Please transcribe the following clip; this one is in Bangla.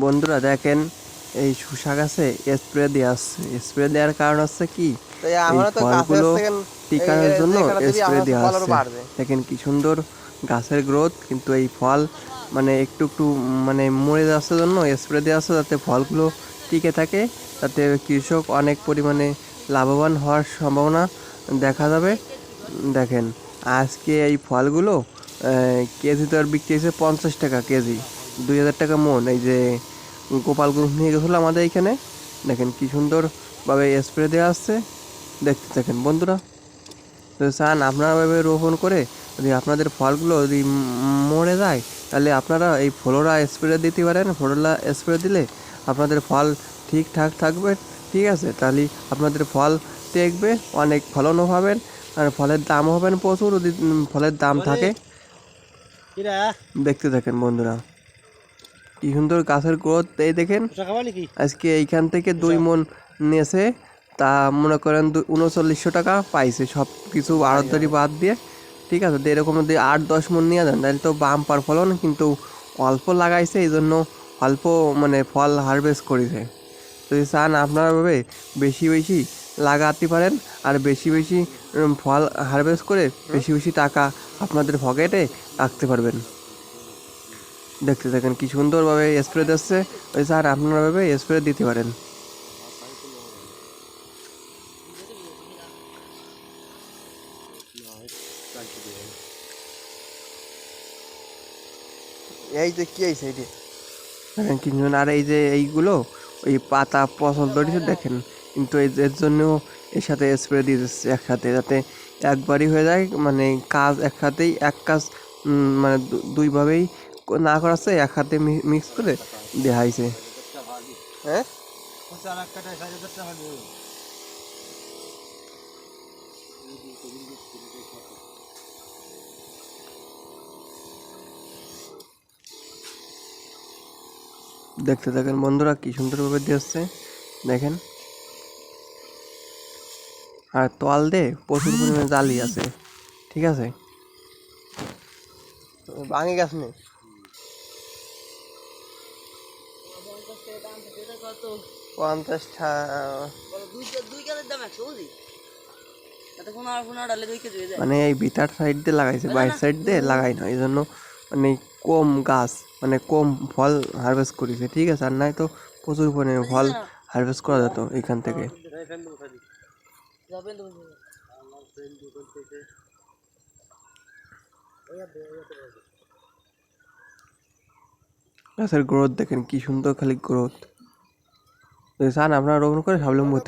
বন্ধুরা দেখেন, এই শসা গাছে স্প্রে দেওয়া আছে। স্প্রে দেওয়ার কারণ হচ্ছে কি, তো এই আমরা তো গাছে ফলগুলো সেকেন্ড টিকানোর জন্য যেখানে দিবি স্প্রে আস্তে আস্তে দেওয়া ফল আরো আছে। বাড়বে। দেখেন কি সুন্দর গাছের গ্রোথ, কিন্তু এই ফল মানে একটু একটু মানে মরে যাচ্ছে জন্য স্প্রে দেওয়া আছে, যাতে ফলগুলো টিকে থাকে, যাতে কৃষক অনেক পরিমাণে লাভবান হওয়ার সম্ভাবনা দেখা যাবে। দেখেন, আজকে এই ফলগুলো কেজি তো আর বিক্রি হয়েছে 50 টাকা কেজি, 2000 টাকা মন। এই যে গোপালগঞ্জ নিয়ে গেছিলো আমাদের এইখানে, দেখেন কি সুন্দরভাবে স্প্রে দেওয়া আসছে। দেখতে থাকেন বন্ধুরা, যদি চান আপনারা এভাবে রোপণ করে যদি আপনাদের ফলগুলো যদি মরে যায়, তাহলে আপনারা এই ফ্লোরা স্প্রে দিতে পারেন। ফ্লোরা স্প্রে দিলে আপনাদের ফল ঠিকঠাক থাকবে। ঠিক আছে, তাহলে আপনাদের ফল টেকবে, অনেক ফলনও পাবেন, আর ফলের দামও হবেন প্রচুর যদি ফলের দাম থাকে। দেখতে থাকেন বন্ধুরা, কি সুন্দর গাছের গ্রোথ। এই দেখেন, আজকে এইখান থেকে 2 মণ নিয়েছে, তা মনে করেন 3900 টাকা পাইছে, সব কিছু আড়তদারি বাদ দিয়ে। ঠিক আছে, তো এরকম যদি 8-10 মণ নিয়ে যান, তাহলে তো বাম্পার ফলন। কিন্তু অল্প লাগাইছে, এই জন্য অল্প মানে ফল হারভেস্ট করেছে। যদি চান আপনারা ভাবে বেশি বেশি লাগাতে পারেন, আর বেশি বেশি ফল হারভেস্ট করে বেশি বেশি টাকা আপনাদের পকেটে রাখতে পারবেন। দেখতে থাকেন কি সুন্দরভাবে স্প্রে দিচ্ছে। ওই স্যার আপনারা ভাবে স্প্রে দিতে পারেন। এই যে কি হয়েছে এই যে দেখেন কি সুন্দর। আর এই যে এইগুলো ওই পাতা পচন ধরেছে দেখেন, কিন্তু এর জন্য এর সাথে স্প্রে দিয়ে দিচ্ছে একসাথে, যাতে একবারই হয়ে যায়। মানে কাজ একসাথেই, এক কাজ মানে দুইভাবেই না করাচ্ছে, এক হাতে মিক্স করে দেখাইছে। হ্যাঁ দেখতে থাকেন বন্ধুরা, কি সুন্দরভাবে দিচ্ছে দেখেন। আর তল দিয়ে প্রচুর পরিমাণে জালি আছে। ঠিক আছে, ভাঙে গেছ নি 50 মানে এই ভিতর সাইড দিয়ে লাগাইছে, বাইরের সাইড দিয়ে লাগাই না, এই জন্য মানে কম গাছ, মানে কম ফল হারভেস্ট করেছে। ঠিক আছে, আর নাই তো প্রচুর পরিমাণে ফল হারভেস্ট করা যেত এখান থেকে। গাছের গ্রোথ দেখেন কি সুন্দর, খালি গ্রোথ। যদি চান আপনারা রোপণ করে স্বাবলম্বী হতে